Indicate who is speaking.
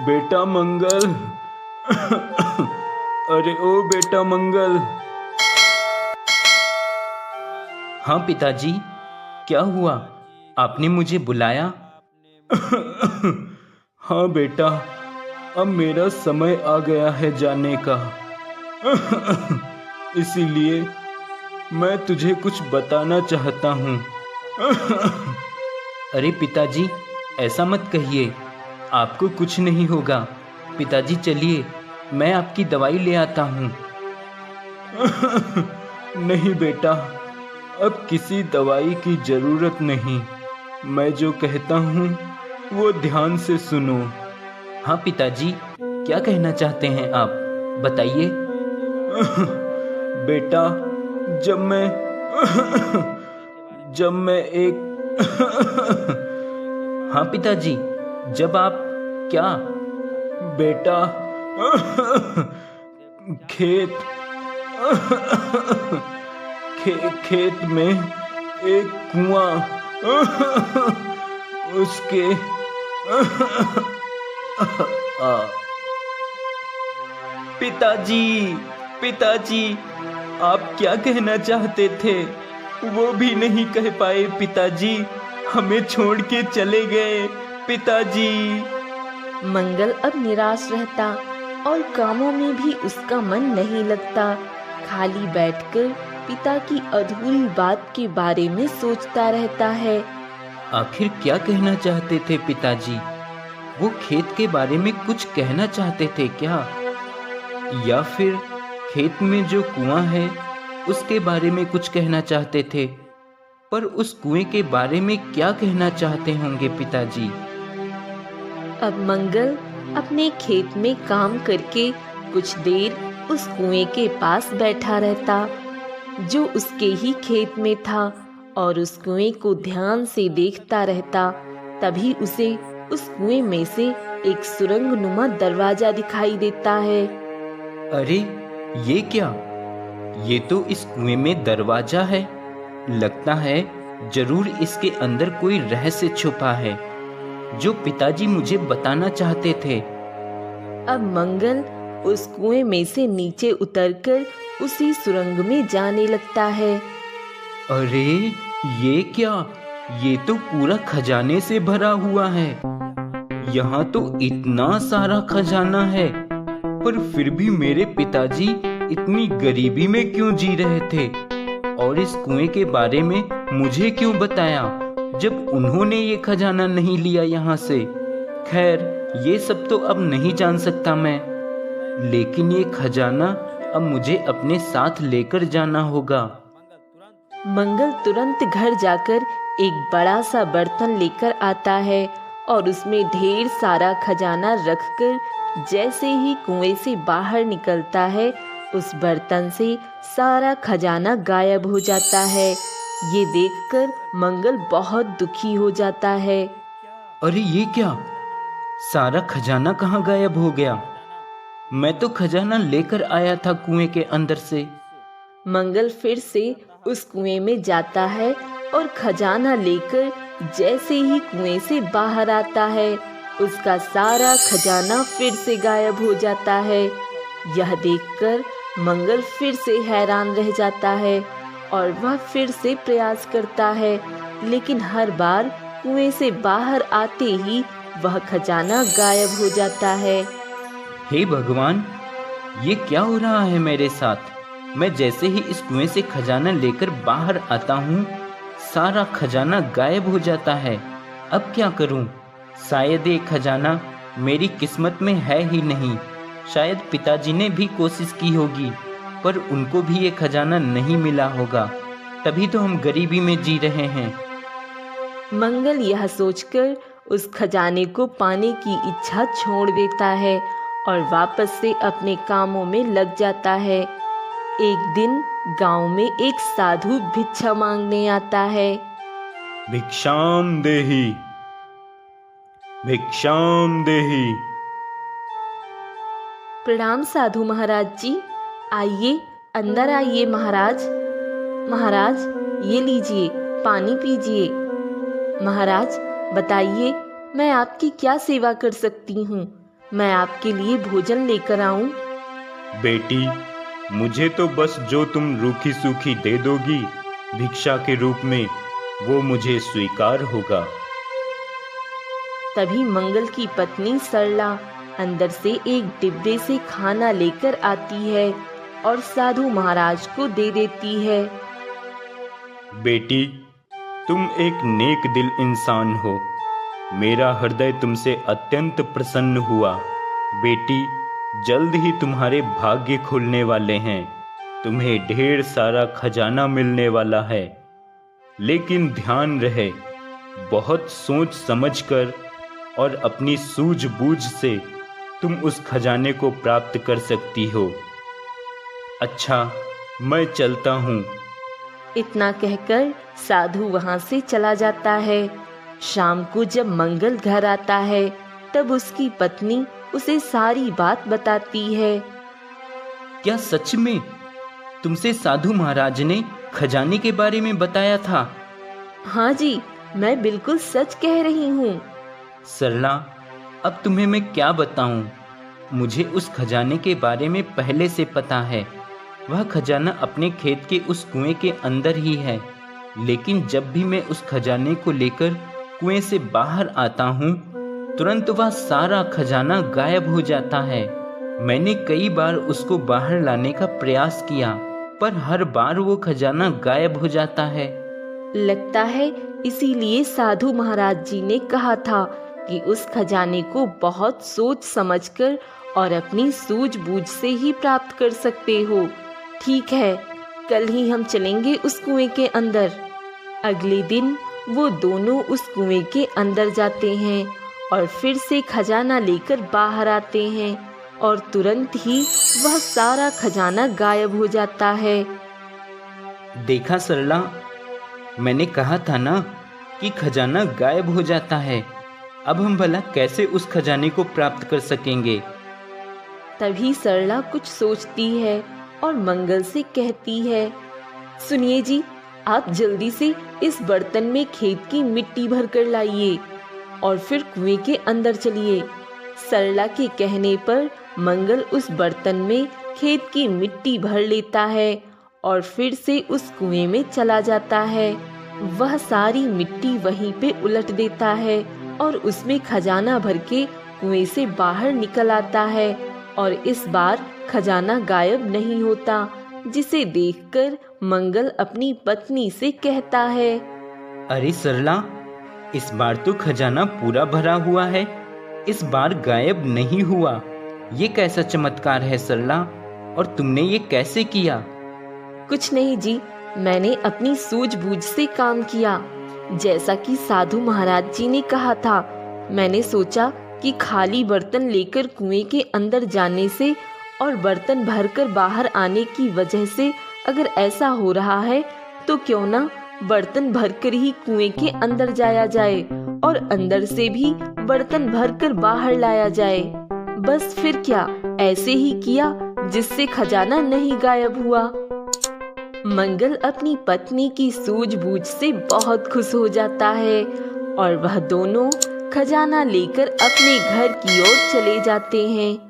Speaker 1: बेटा मंगल। अरे ओ बेटा मंगल।
Speaker 2: हाँ पिताजी, क्या हुआ? आपने मुझे बुलाया?
Speaker 1: हाँ बेटा, अब मेरा समय आ गया है जाने का। इसीलिए मैं तुझे कुछ बताना चाहता हूँ।
Speaker 2: अरे पिताजी, ऐसा मत कहिए, आपको कुछ नहीं होगा। पिताजी चलिए, मैं आपकी दवाई ले आता हूँ।
Speaker 1: नहीं बेटा, अब किसी दवाई की जरूरत नहीं। मैं जो कहता हूँ वो ध्यान से सुनो।
Speaker 2: हाँ पिताजी, क्या कहना चाहते हैं आप? बताइए।
Speaker 1: बेटा, जब मैं जब मैं एक
Speaker 2: हाँ पिताजी, जब आप क्या?
Speaker 1: बेटा, खेत खेत में एक कुआं, उसके
Speaker 2: पिताजी, पिताजी, आप क्या कहना चाहते थे? वो भी नहीं कह पाए पिताजी, हमें छोड़ के चले गए पिताजी।
Speaker 3: मंगल अब निराश रहता और कामों में भी उसका मन नहीं लगता। खाली बैठकर पिता की अधूरी बात के बारे में सोचता रहता है।
Speaker 2: आखिर क्या कहना चाहते थे पिताजी? वो खेत के बारे में कुछ कहना चाहते थे क्या? या फिर खेत में जो कुआं है उसके बारे में कुछ कहना चाहते थे? पर उस कुएं के बारे में क्या कहना चाहते होंगे पिताजी?
Speaker 3: अब मंगल अपने खेत में काम करके कुछ देर उस कुएं के पास बैठा रहता जो उसके ही खेत में था और उस कुएं को ध्यान से देखता रहता। तभी उसे उस कुएं में से एक सुरंग नुमा दरवाजा दिखाई देता है।
Speaker 2: अरे ये क्या? ये तो इस कुएं में दरवाजा है। लगता है जरूर इसके अंदर कोई रहस्य छुपा है जो पिताजी मुझे बताना चाहते थे।
Speaker 3: अब मंगल उस कुएं में से नीचे उतरकर उसी सुरंग में जाने लगता है।
Speaker 2: अरे ये क्या? ये तो पूरा खजाने से भरा हुआ है। यहाँ तो इतना सारा खजाना है, पर फिर भी मेरे पिताजी इतनी गरीबी में क्यों जी रहे थे? और इस कुएं के बारे में मुझे क्यों बताया जब उन्होंने ये खजाना नहीं लिया यहाँ से? खैर, ये सब तो अब नहीं जान सकता मैं, लेकिन ये खजाना अब मुझे अपने साथ लेकर जाना होगा।
Speaker 3: मंगल तुरंत घर जाकर एक बड़ा सा बर्तन लेकर आता है और उसमें ढेर सारा खजाना रखकर जैसे ही कुएं से बाहर निकलता है, उस बर्तन से सारा खजाना गायब हो जाता है। ये देखकर मंगल बहुत दुखी हो जाता है।
Speaker 2: अरे ये क्या? सारा खजाना कहाँ गायब हो गया? मैं तो खजाना लेकर आया था कुएं के अंदर से।
Speaker 3: मंगल फिर से उस कुएं में जाता है और खजाना लेकर जैसे ही कुएं से बाहर आता है, उसका सारा खजाना फिर से गायब हो जाता है। यह देखकर मंगल फिर से हैरान रह जाता है और वह फिर से प्रयास करता है, लेकिन हर बार कुएं से बाहर आते ही वह खजाना गायब हो जाता है।
Speaker 2: हे भगवान, ये क्या हो रहा है मेरे साथ? मैं जैसे ही इस कुएं से खजाना लेकर बाहर आता हूँ, सारा खजाना गायब हो जाता है। अब क्या करूँ? शायद ये खजाना मेरी किस्मत में है ही नहीं। शायद पिताजी ने भी कोशिश की होगी, पर उनको भी ये खजाना नहीं मिला होगा, तभी तो हम गरीबी में जी रहे हैं।
Speaker 3: मंगल यह सोचकर उस खजाने को पाने की इच्छा छोड़ देता है और वापस से अपने कामों में लग जाता है। एक दिन गांव में एक साधु भिक्षा मांगने आता है।
Speaker 1: भिक्षाम देहि, भिक्षाम देहि।
Speaker 3: प्रणाम साधु महाराज जी, आइए अंदर आइए महाराज। महाराज ये लीजिए, पानी पीजिए। महाराज बताइए, मैं आपकी क्या सेवा कर सकती हूँ? मैं आपके लिए भोजन लेकर आऊं?
Speaker 1: बेटी, मुझे तो बस जो तुम रूखी सूखी दे दोगी भिक्षा के रूप में, वो मुझे स्वीकार होगा।
Speaker 3: तभी मंगल की पत्नी सरला अंदर से एक डिब्बे से खाना लेकर आती है और साधु महाराज को दे देती है।
Speaker 1: बेटी, तुम एक नेक दिल इंसान हो। मेरा हृदय तुमसे अत्यंत प्रसन्न हुआ। बेटी, जल्द ही तुम्हारे भाग्य खुलने वाले हैं। तुम्हें ढेर सारा खजाना मिलने वाला है। लेकिन ध्यान रहे, बहुत सोच समझकर और अपनी सूझबूझ से तुम उस खजाने को प्राप्त कर सकती हो। अच्छा, मैं चलता हूँ।
Speaker 3: इतना कहकर साधु वहां से चला जाता है। शाम को जब मंगल घर आता है, तब उसकी पत्नी उसे सारी बात बताती है।
Speaker 2: क्या सच में तुमसे साधु महाराज ने खजाने के बारे में बताया था?
Speaker 3: हाँ जी, मैं बिल्कुल सच कह रही हूँ।
Speaker 2: सरला, अब तुम्हें मैं क्या बताऊं? मुझे उस खजाने के बारे में पहले से पता है। वह खजाना अपने खेत के उस कुएं के अंदर ही है। लेकिन जब भी मैं उस खजाने को लेकर कुएं से बाहर आता हूँ, तुरंत वह सारा खजाना गायब हो जाता है। मैंने कई बार उसको बाहर लाने का प्रयास किया, पर हर बार वो खजाना गायब हो जाता है।
Speaker 3: लगता है इसीलिए साधु महाराज जी ने कहा था कि उस खजाने को बहुत सोच समझकर और अपनी सूझबूझ से ही प्राप्त कर सकते हो। ठीक है, कल ही हम चलेंगे उस कुएं के अंदर। अगले दिन वो दोनों उस कुएं के अंदर जाते हैं और फिर से खजाना लेकर बाहर आते हैं और तुरंत ही वह सारा खजाना गायब हो जाता है।
Speaker 2: देखा सरला, मैंने कहा था ना कि खजाना गायब हो जाता है। अब हम भला कैसे उस खजाने को प्राप्त कर सकेंगे?
Speaker 3: तभी सरला कुछ सोचती है और मंगल से कहती है, सुनिए जी, आप जल्दी से इस बर्तन में खेत की मिट्टी भर कर लाइए और फिर कुएं के अंदर चलिए। सरला के कहने पर मंगल उस बर्तन में खेत की मिट्टी भर लेता है और फिर से उस कुएं में चला जाता है। वह सारी मिट्टी वहीं पे उलट देता है और उसमें खजाना भर के कुएं से बाहर निकल आता है और इस बार खजाना गायब नहीं होता, जिसे देखकर मंगल अपनी पत्नी से कहता है,
Speaker 2: अरे सरला, इस बार तो खजाना पूरा भरा हुआ है, इस बार गायब नहीं हुआ। ये कैसा चमत्कार है सरला, और तुमने ये कैसे किया?
Speaker 3: कुछ नहीं जी, मैंने अपनी सूझबूझ से काम किया। जैसा कि साधु महाराज जी ने कहा था, मैंने सोचा कि खाली बर्तन लेकर कुएं के अंदर जाने से और बर्तन भरकर बाहर आने की वजह से अगर ऐसा हो रहा है, तो क्यों ना बर्तन भरकर ही कुएं के अंदर जाया जाए और अंदर से भी बर्तन भरकर बाहर लाया जाए। बस फिर क्या, ऐसे ही किया, जिससे खजाना नहीं गायब हुआ। मंगल अपनी पत्नी की सूझबूझ से बहुत खुश हो जाता है और वह दोनों खजाना लेकर अपने घर की ओर चले जाते हैं।